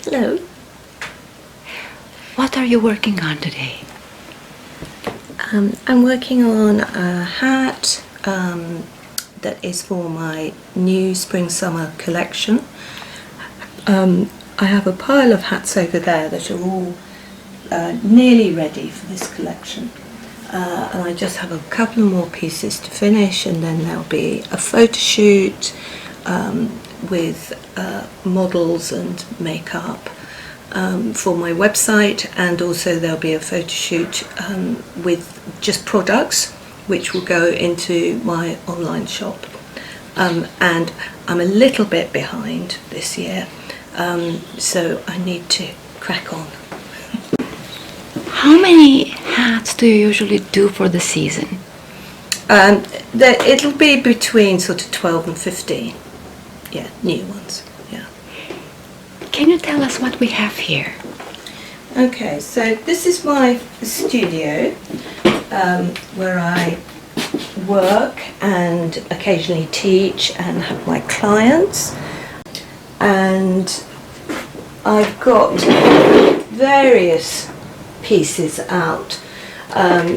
Hello. What are you working on today? I'm working on a hat that is for my new spring-summer collection. I have a pile of hats over there that are all nearly ready for this collection. And I just have a couple more pieces to finish, and then there'll be a photo shoot with models and makeup for my website, and also there'll be a photo shoot with just products which will go into my online shop. And I'm a little bit behind this year, so I need to crack on. How many hats do you usually do for the season? It'll be between sort of 12 and 15. Yeah, new ones. Yeah. Can you tell us what we have here? Okay, so this is my studio where I work and occasionally teach and have my clients. And I've got various pieces out.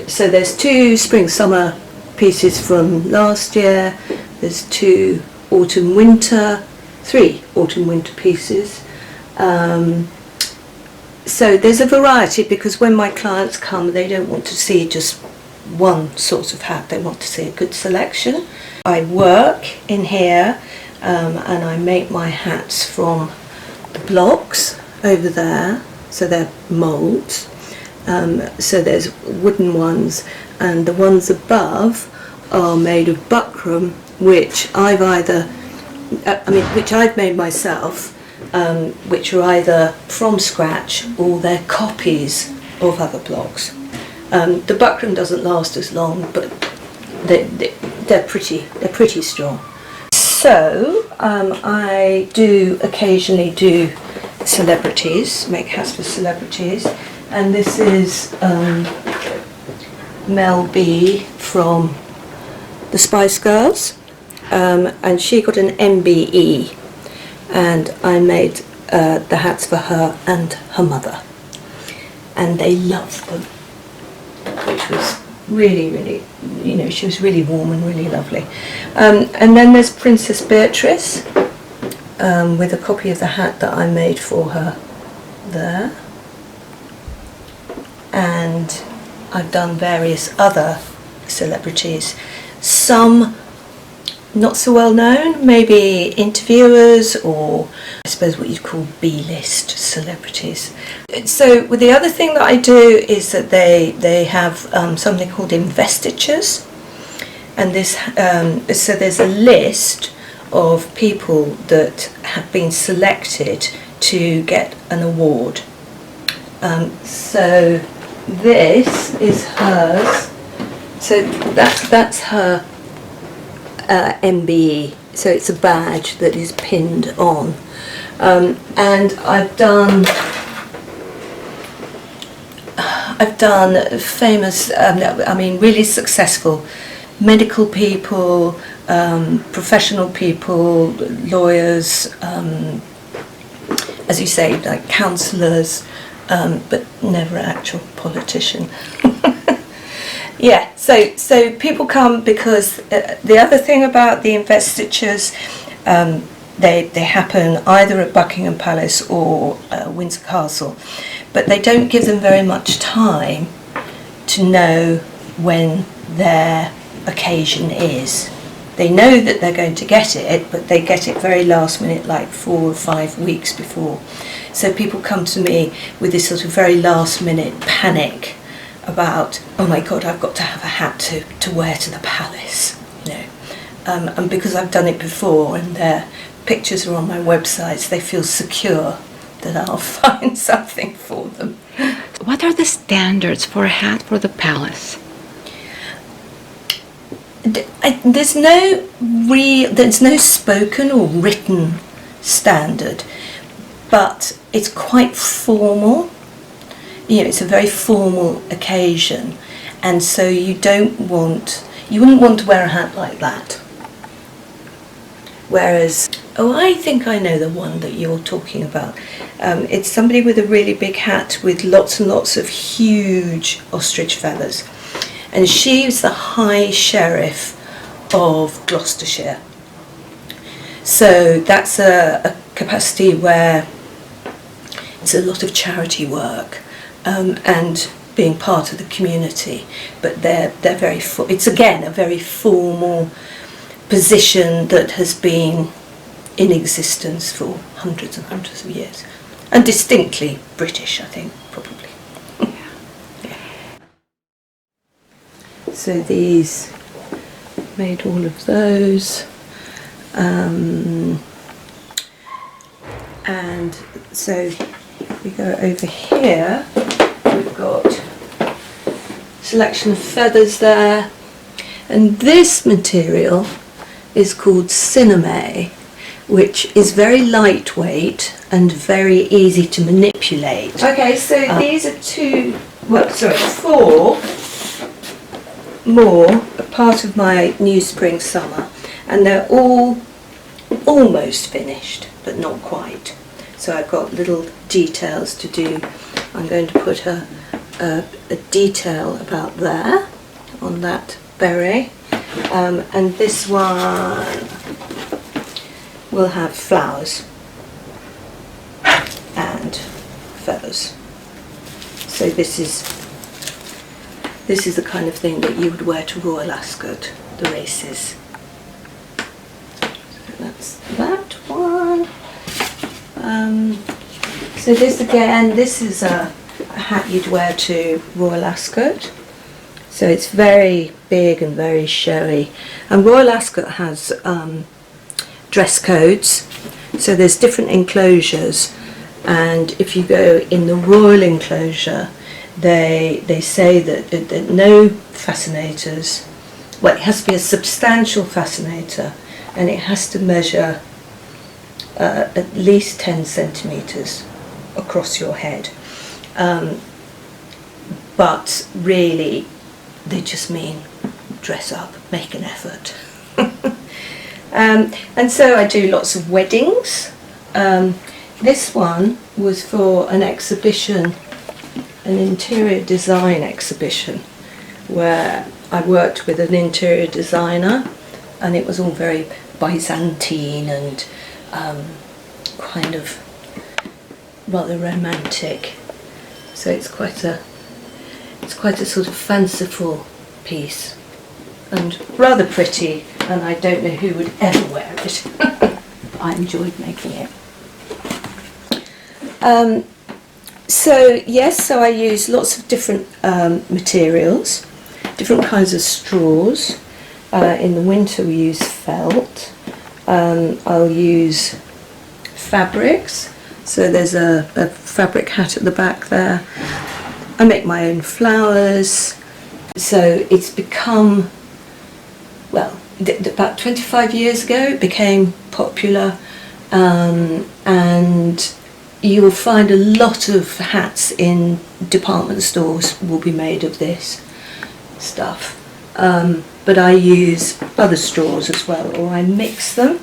So there's 2 spring-summer pieces from last year. There's 2 autumn-winter, 3 autumn-winter pieces. So there's a variety, because when my clients come, they don't want to see just one sort of hat. They want to see a good selection. I work in here and I make my hats from the blocks over there. So they're moulds. So there's wooden ones, and the ones above are made of buckram, which I've made myself, which are either from scratch or they're copies of other blocks. The buckram doesn't last as long, but they're pretty strong. So I do occasionally do celebrities, make hats for celebrities, and this is Mel B from the Spice Girls, and she got an MBE, and I made the hats for her and her mother, and they loved them, which was really, she was really warm and really lovely. And then there's Princess Beatrice with a copy of the hat that I made for her there. And I've done various other celebrities, some not so well known, maybe interviewers, or I suppose what you'd call B-list celebrities. So with the other thing that I do is that they have something called investitures, and this so there's a list of people that have been selected to get an award. So this is hers. So that's her MBE. So it's a badge that is pinned on. And I've done famous, really successful medical people, professional people, lawyers, as you say, like counsellors, but never an actual politician. Yeah, so people come because the other thing about the investitures, they happen either at Buckingham Palace or Windsor Castle, but they don't give them very much time to know when their occasion is. They know that they're going to get it, but they get it very last minute, like 4 or 5 weeks before. So people come to me with this sort of very last minute panic about, oh my God, I've got to have a hat to wear to the palace, and because I've done it before and their pictures are on my websites, they feel secure that I'll find something for them. What are the standards for a hat for the palace? There's no spoken or written standard, but it's quite formal. It's a very formal occasion, and so you wouldn't want to wear a hat like that. Whereas, oh, I think I know the one that you're talking about. It's somebody with a really big hat with lots and lots of huge ostrich feathers. And she's the High Sheriff of Gloucestershire. So that's a capacity where it's a lot of charity work and being part of the community. But they're very it's again a very formal position that has been in existence for hundreds and hundreds of years, and distinctly British, I think, probably. Yeah. So these made all of those, and so we go over here. We've got selection of feathers there, and this material is called cineme, which is very lightweight and very easy to manipulate. Okay, so these are four more, a part of my new spring summer, and they're all almost finished, but not quite. So I've got little details to do. I'm going to put a detail about there on that beret. And this one will have flowers and feathers. So this is the kind of thing that you would wear to Royal Ascot, the races. So that's that one. So this again, this is a hat you'd wear to Royal Ascot. So it's very big and very showy. And Royal Ascot has dress codes, so there's different enclosures, and if you go in the royal enclosure, they say that no fascinators, well, it has to be a substantial fascinator, and it has to measure at least 10 centimetres across your head. But really, they just mean dress up, make an effort. And so I do lots of weddings. This one was for an exhibition, an interior design exhibition, where I worked with an interior designer, and it was all very Byzantine and kind of rather romantic. So it's quite a sort of fanciful piece and rather pretty, and I don't know who would ever wear it. I enjoyed making it. So I use lots of different materials, different kinds of straws. In the winter we use felt. I'll use fabrics. So there's a fabric hat at the back there. I make my own flowers. So it's become, well, about 25 years ago it became popular, and you will find a lot of hats in department stores will be made of this stuff. But I use other straws as well, or I mix them.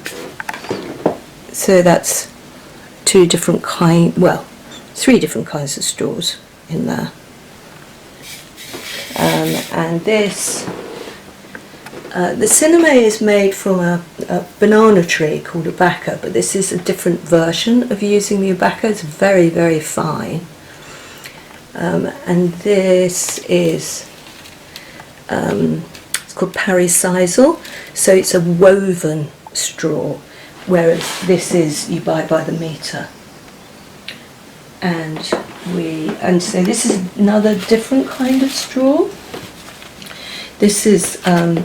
So that's three different kinds of straws in there. And this, the cineme is made from a banana tree called abaca, but this is a different version of using the abaca. It's very, very fine. And this is, it's called parisisal, so it's a woven straw, whereas this is you buy by the metre. And so this is another different kind of straw. This is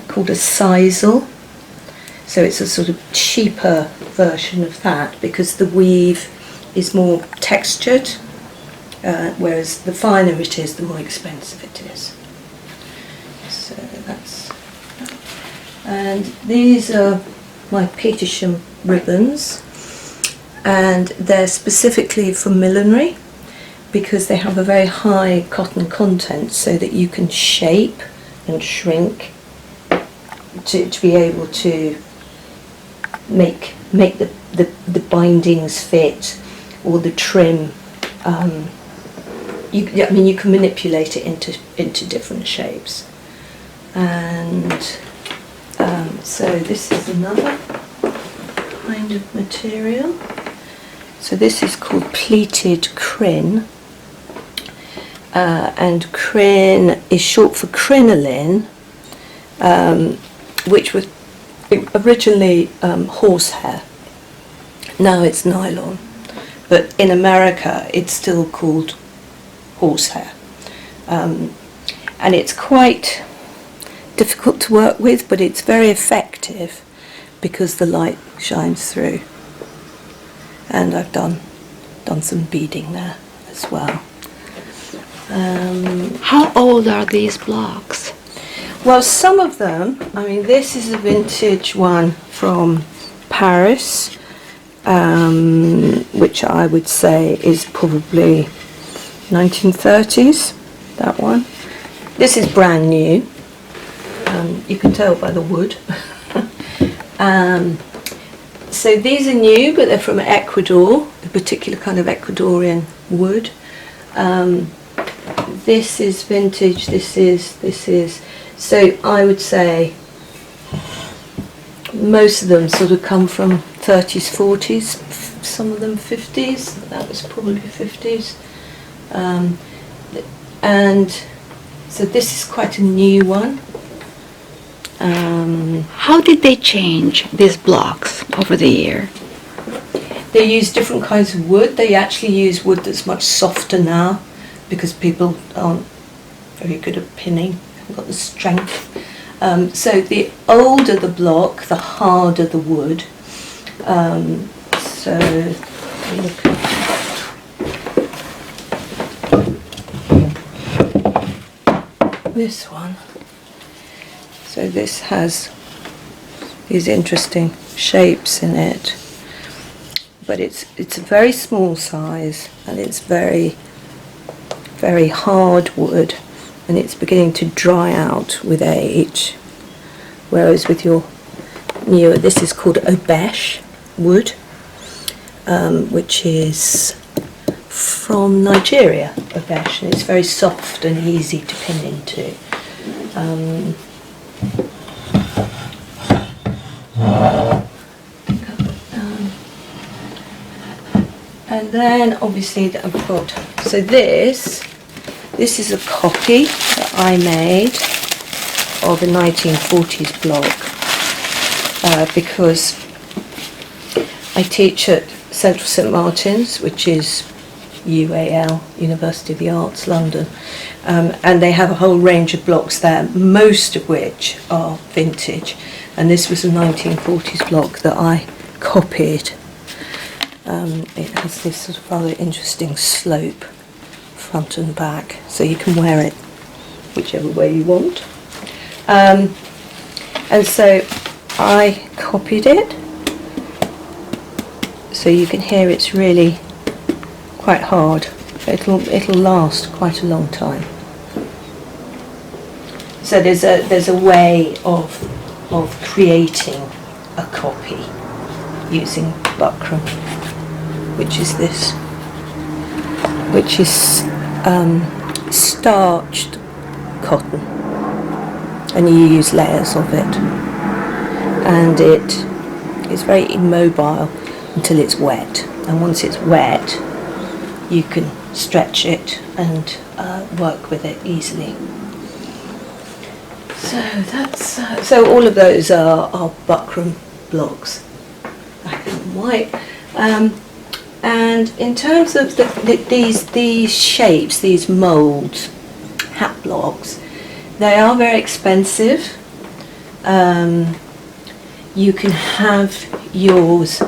called a sisal, so it's a sort of cheaper version of that because the weave is more textured, whereas the finer it is, the more expensive it is. So that's, and these are my Petersham ribbons, and they're specifically for millinery because they have a very high cotton content, so that you can shape and shrink to be able to make the bindings fit, or the trim. You can manipulate it into different shapes. And so this is another kind of material. So this is called pleated crin, and crin is short for crinoline, which was originally horsehair. Now it's nylon, but in America it's still called horsehair, and it's quite difficult to work with, but it's very effective because the light shines through. And I've done some beading there as well. How old are these blocks? Well, some of them, I mean, this is a vintage one from Paris, which I would say is probably 1930s, that one. This is brand new. You can tell by the wood. So these are new, but they're from Ecuador, a particular kind of Ecuadorian wood. This is vintage, this is. So I would say most of them sort of come from 30s, 40s, some of them 50s, that was probably 50s. And so this is quite a new one. How did they change these blocks over the year? They use different kinds of wood. They actually use wood that's much softer now because people aren't very good at pinning, haven't got the strength. So the older the block, the harder the wood. So look at this one. So this has these interesting shapes in it, but it's a very small size, and it's very, very hard wood, and it's beginning to dry out with age. Whereas with your newer, this is called Obesh wood, which is from Nigeria, Obesh, and it's very soft and easy to pin into. And then obviously I've got, so this is a copy that I made of a 1940s block, because I teach at Central St Martin's, which is UAL, University of the Arts, London, and they have a whole range of blocks there, most of which are vintage, and this was a 1940s block that I copied. It has this sort of rather interesting slope, front and back, so you can wear it whichever way you want. And so I copied it, so you can hear it's really quite hard. It'll last quite a long time. So there's a way of creating a copy using buckram, which is this, which is starched cotton, and you use layers of it, and it is very immobile until it's wet, and once it's wet you can stretch it and work with it easily. So that's so all of those are buckram blocks, black and white. And in terms of these shapes, these moulds, hat blocks, they are very expensive. You can have yours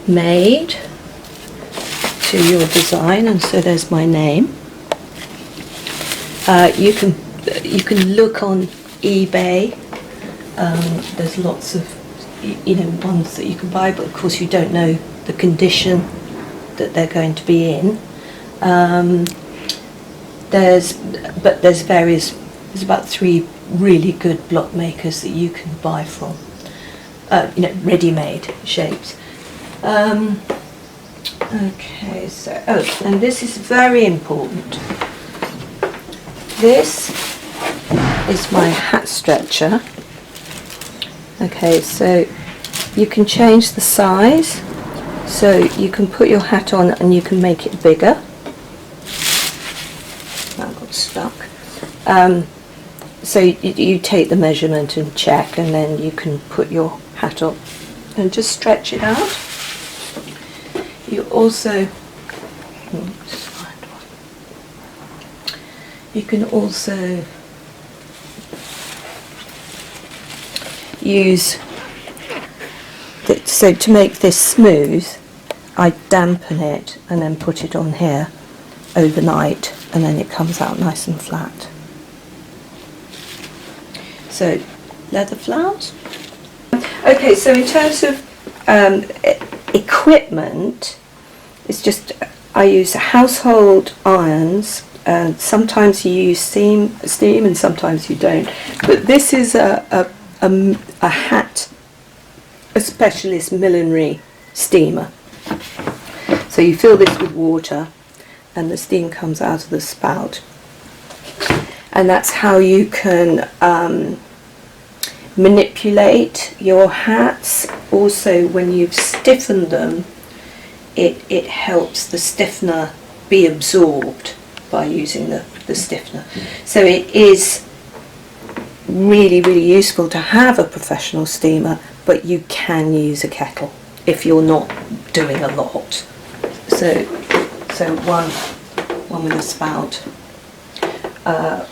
made to your design, and so there's my name. You can look on eBay. There's lots of ones that you can buy, but of course you don't know the condition that they're going to be in. There's about 3 really good block makers that you can buy from. ready-made shapes. Okay, so, and this is very important. This is my hat stretcher. Okay, so you can change the size, so you can put your hat on and you can make it bigger. That got stuck. So you take the measurement and check, and then you can put your hat on and just stretch it out. You also, you can also use, so to make this smooth, I dampen it and then put it on here overnight, and then it comes out nice and flat. So, leather flowers. Okay, so in terms of equipment, it's just, I use household irons, and sometimes you use steam and sometimes you don't. But this is a specialist millinery steamer. So you fill this with water and the steam comes out of the spout. And that's how you can manipulate your hats. Also, when you've stiffened them, it helps the stiffener be absorbed by using the stiffener. So it is really, really useful to have a professional steamer, but you can use a kettle if you're not doing a lot. So one with a spout,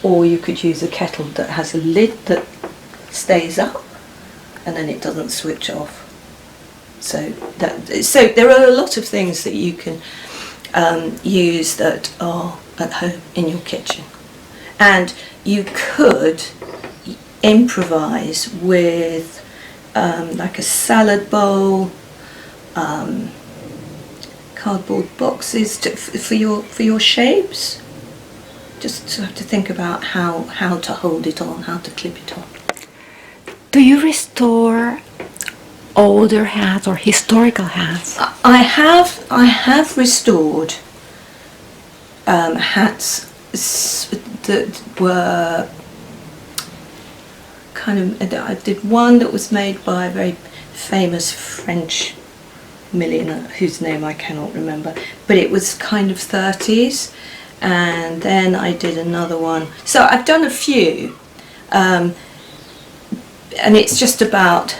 or you could use a kettle that has a lid that stays up and then it doesn't switch off. So there are a lot of things that you can use that are at home in your kitchen, and you could improvise with like a salad bowl, cardboard boxes for your shapes. Just to have to think about how to hold it on, how to clip it on. Do you restore older hats or historical hats? I have restored hats that were kind of. I did one that was made by a very famous French millionaire whose name I cannot remember, but it was kind of 30s. And then I did another one. So I've done a few, and it's just about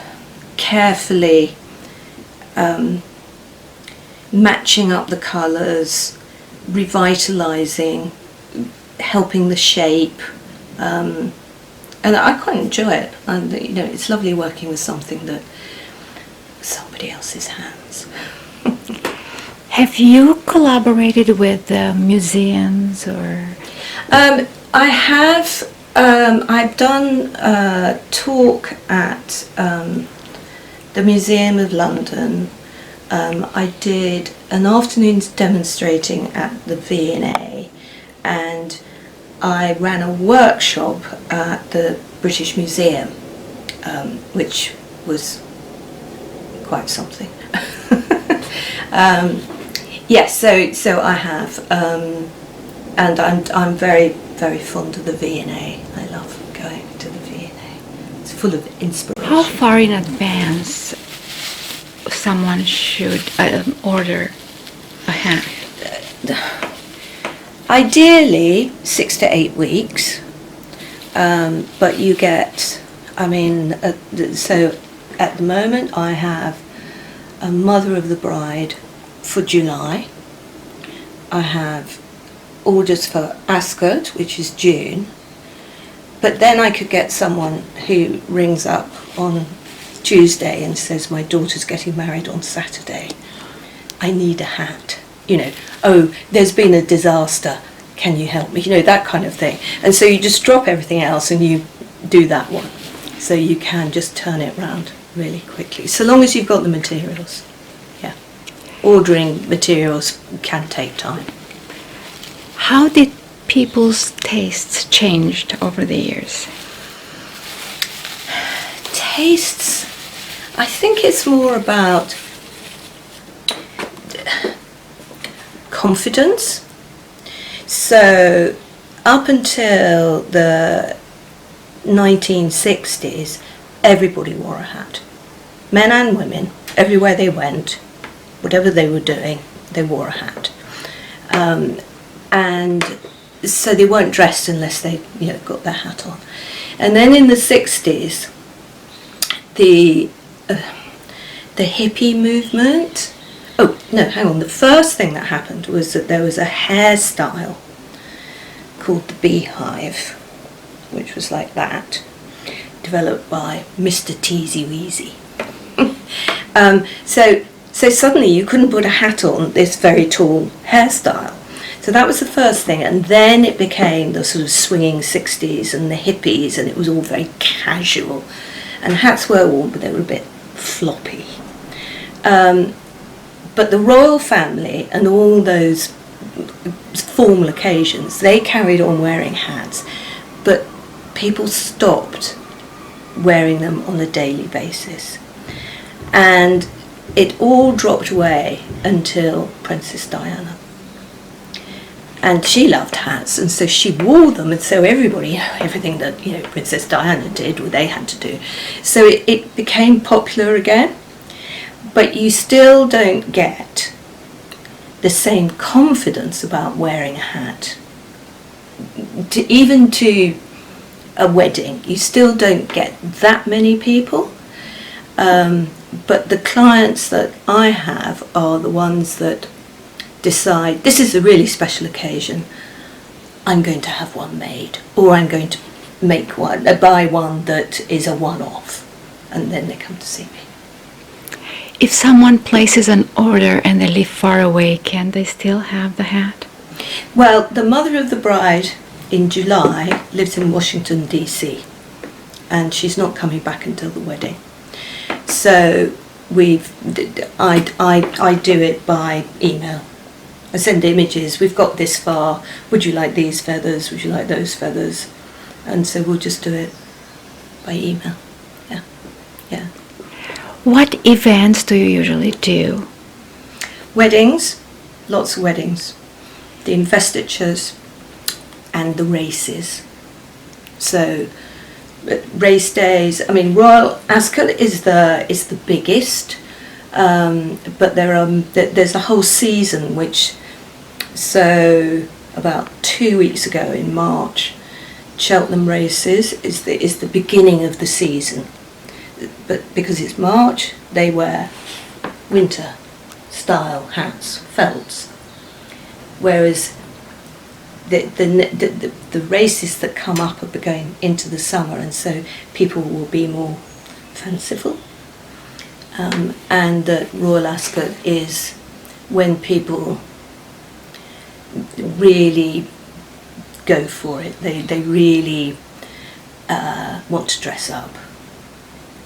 carefully matching up the colours, revitalising, helping the shape, and I quite enjoy it. And it's lovely working with something that somebody else's hands. Have you collaborated with museums or? I have. I've done a talk at the Museum of London. I did an afternoon demonstrating at the V&A, and I ran a workshop at the British Museum, which was quite something. Yes, so I have, and I'm very, very fond of the V&A. I love going to the V&A. It's full of inspiration. How far in advance someone should order a hat? Ideally 6 to 8 weeks, but you get, so at the moment I have a mother of the bride for July. I have orders for Ascot, which is June, but then I could get someone who rings up on Tuesday and says, my daughter's getting married on Saturday, I need a hat, oh, there's been a disaster, can you help me, that kind of thing. And so you just drop everything else and you do that one, so you can just turn it round really quickly, so long as you've got the materials. Ordering materials can take time. How did people's tastes changed over the years? Tastes, I think it's more about confidence. So up until the 1960s, everybody wore a hat. Men and women, everywhere they went, whatever they were doing, they wore a hat. And so they weren't dressed unless they, got their hat on. And then in the 60s, the hippie movement. Oh, no, hang on. The first thing that happened was that there was a hairstyle called the beehive, which was like that, developed by Mr. Teasy Weezy. So suddenly you couldn't put a hat on this very tall hairstyle. So that was the first thing, and then it became the sort of swinging 60s and the hippies, and it was all very casual. And hats were worn, but they were a bit floppy. But the royal family and all those formal occasions, they carried on wearing hats, but people stopped wearing them on a daily basis. And it all dropped away until Princess Diana. And she loved hats, and so she wore them, and so everybody, everything that Princess Diana did, or they had to do. So it became popular again, but you still don't get the same confidence about wearing a hat. Even to a wedding, you still don't get that many people. But the clients that I have are the ones that decide, this is a really special occasion, I'm going to have one made, or I'm going to buy one that is a one-off, and then they come to see me. If someone places an order and they live far away, can they still have the hat? Well, the mother of the bride in July lives in Washington, D.C., and she's not coming back until the wedding. So I do it by email. I send images, we've got this far, would you like these feathers, would you like those feathers? And so we'll just do it by email. Yeah. What events do you usually do? Weddings, lots of weddings. The investitures and the races. So race days, Royal Ascot is the biggest, but there's a whole season so about 2 weeks ago in March, Cheltenham races is the beginning of the season, but because it's March, they wear winter style hats, felts, whereas the races that come up are going into the summer, and so people will be more fanciful. And the Royal Ascot is when people really go for it. They really want to dress up,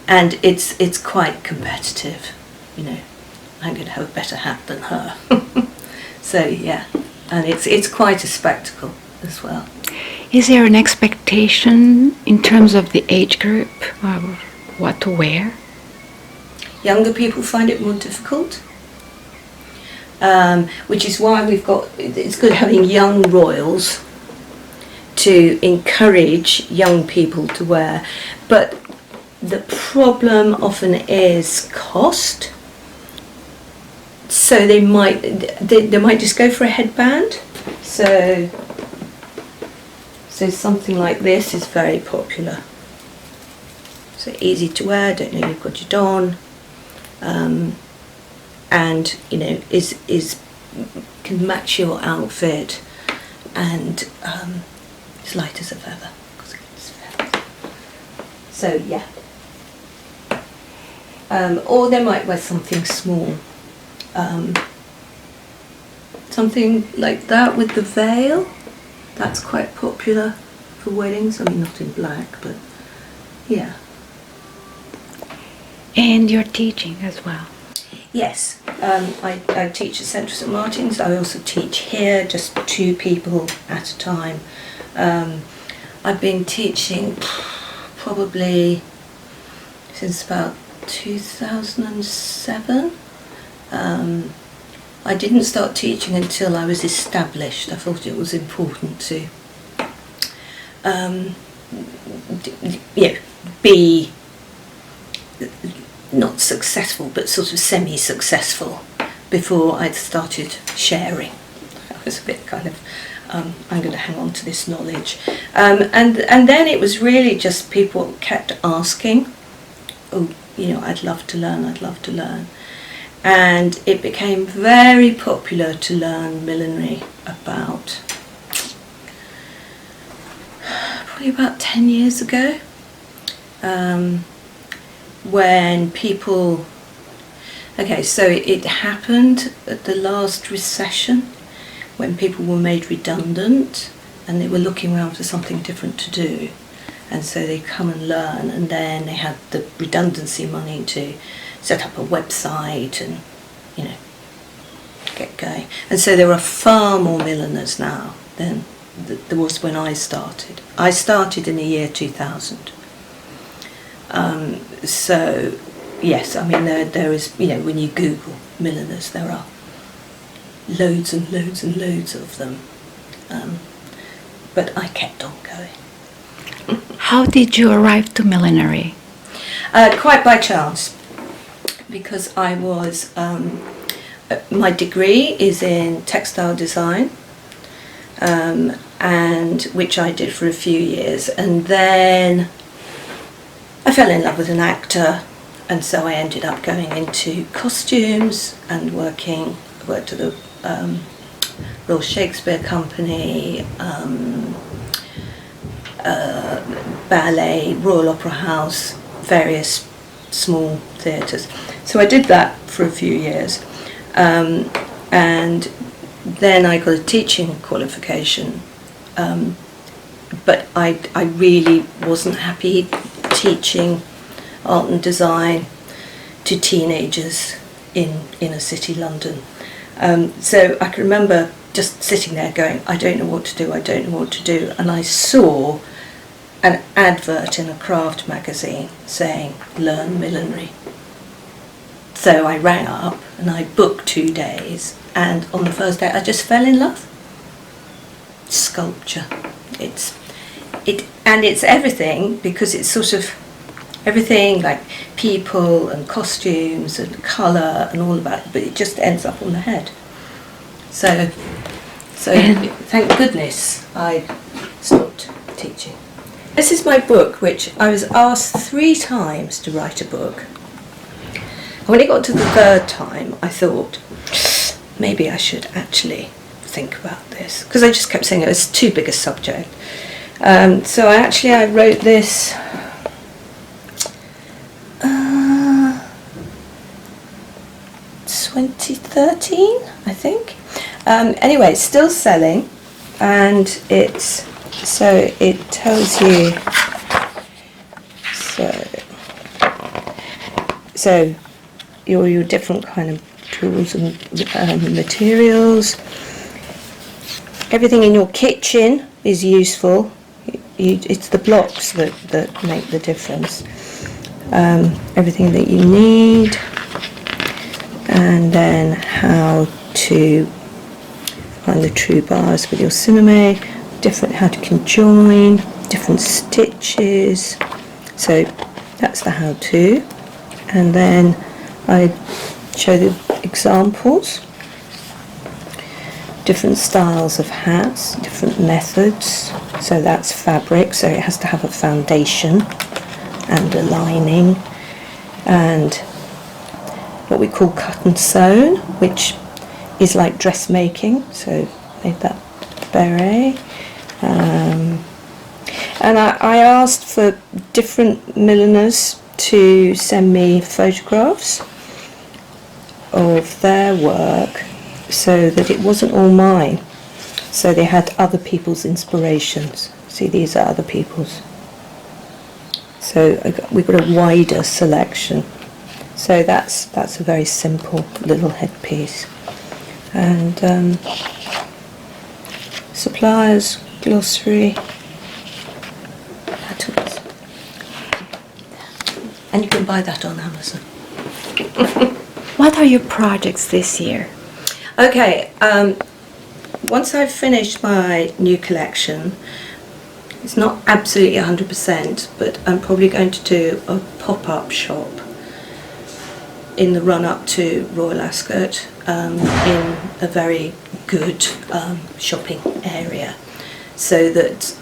and it's quite competitive. I'm going to have a better hat than her. So yeah. And it's quite a spectacle as well. Is there an expectation in terms of the age group of what to wear? Younger people find it more difficult, which is why it's good having young royals to encourage young people to wear. But the problem often is cost. So they might just go for a headband. So something like this is very popular. So easy to wear, don't know you've got it on, and is can match your outfit, and it's light as a feather. So yeah. Or they might wear something small. Something like that with the veil, that's quite popular for weddings. Not in black, but yeah. And you're teaching as well? Yes, I teach at Central St Martin's. I also teach here, just 2 people at a time. I've been teaching probably since about 2007. I didn't start teaching until I was established. I thought it was important to be not successful but sort of semi-successful before I started sharing. I was a bit kind of I'm going to hang on to this knowledge, and then it was really just people kept asking, oh, I'd love to learn, and it became very popular to learn millinery about probably about 10 years ago, when people, so it happened at the last recession when people were made redundant and they were looking around for something different to do, and so they come and learn, and then they had the redundancy money to set up a website and get going. And so there are far more milliners now than there was when I started. I started in the year 2000. So yes, I mean there is, when you Google milliners, there are loads and loads and loads of them. But I kept on going. How did you arrive to millinery? Quite by chance, because I was, my degree is in textile design, and which I did for a few years, and then I fell in love with an actor, and so I ended up going into costumes and worked at the Royal Shakespeare Company, ballet, Royal Opera House, various small theatres. So I did that for a few years, and then I got a teaching qualification, but I really wasn't happy teaching art and design to teenagers in inner city London. So I can remember just sitting there going, I don't know what to do, and I saw an advert in a craft magazine saying, learn millinery. So I rang up and I booked 2 days, and on the first day I just fell in love. Sculpture. It's everything, because it's sort of everything like people and costumes and colour and all of that, but it just ends up on the head. So thank goodness I stopped teaching. This is my book, which I was asked 3 times to write a book. When it got to the 3rd time, I thought, maybe I should actually think about this, because I just kept saying it was too big a subject. So I wrote this 2013, I think. Anyway, it's still selling, and it tells you, so your different kind of tools and materials. Everything in your kitchen is useful. It's the blocks that make the difference. Everything that you need, and then how to find the true bars with your cinema, how to conjoin, different stitches. So that's the how-to, and then I show the examples, different styles of hats, different methods. So that's fabric, so it has to have a foundation and a lining, and what we call cut and sewn, which is like dressmaking. So made that beret, and I asked for different milliners to send me photographs of their work, so that it wasn't all mine. So they had other people's inspirations. See, these are other people's. So we got a wider selection. So that's a very simple little headpiece. And suppliers, glossary. And you can buy that on Amazon. What are your projects this year? Okay, once I've finished my new collection, it's not absolutely 100%, but I'm probably going to do a pop-up shop in the run-up to Royal Ascot, in a very good shopping area, so that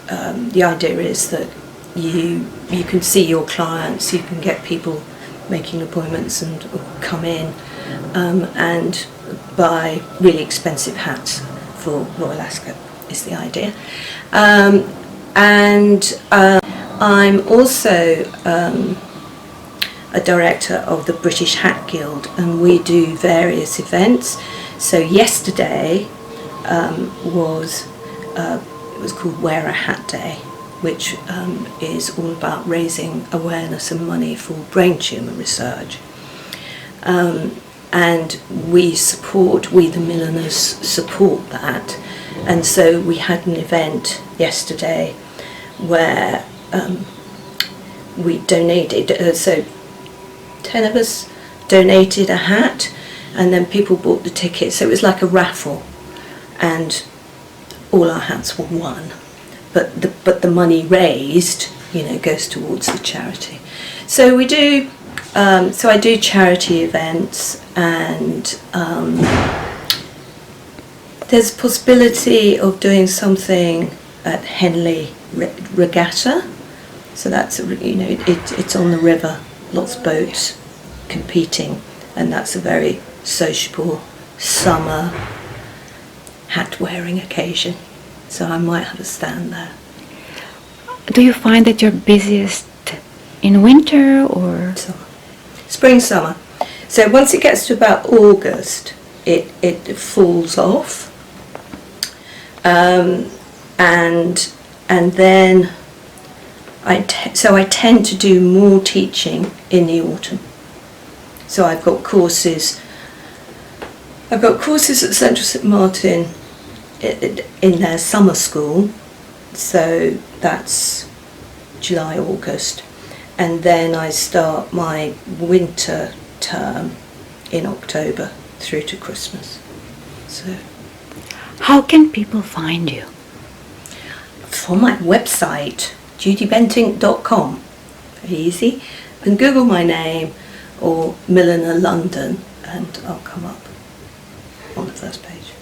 the idea is that you can see your clients, you can get people making appointments and come in and buy really expensive hats for Royal Ascot is the idea. I'm also a director of the British Hat Guild, and we do various events. So yesterday it was called Wear a Hat Day, which is all about raising awareness and money for brain tumour research. And we the milliners support that, and so we had an event yesterday where we donated, so 10 of us donated a hat, and then people bought the tickets, so it was like a raffle, and all our hats were won, but the money raised, goes towards the charity. So we do. So I do charity events, and there's a possibility of doing something at Henley Regatta. So that's it's on the river, lots of boats competing, and that's a very sociable summer hat wearing occasion. So I might have a stand there. Do you find that you're busiest in winter or spring, summer? So once it gets to about August, it falls off, and then I tend to do more teaching in the autumn. So I've got courses at Central St Martin in their summer school, so that's July, August, and then I start my winter term in October through to Christmas. So, how can people find you? from my website, judybentinck.com. Very easy. You can Google my name or Milliner London, and I'll come up on the first page.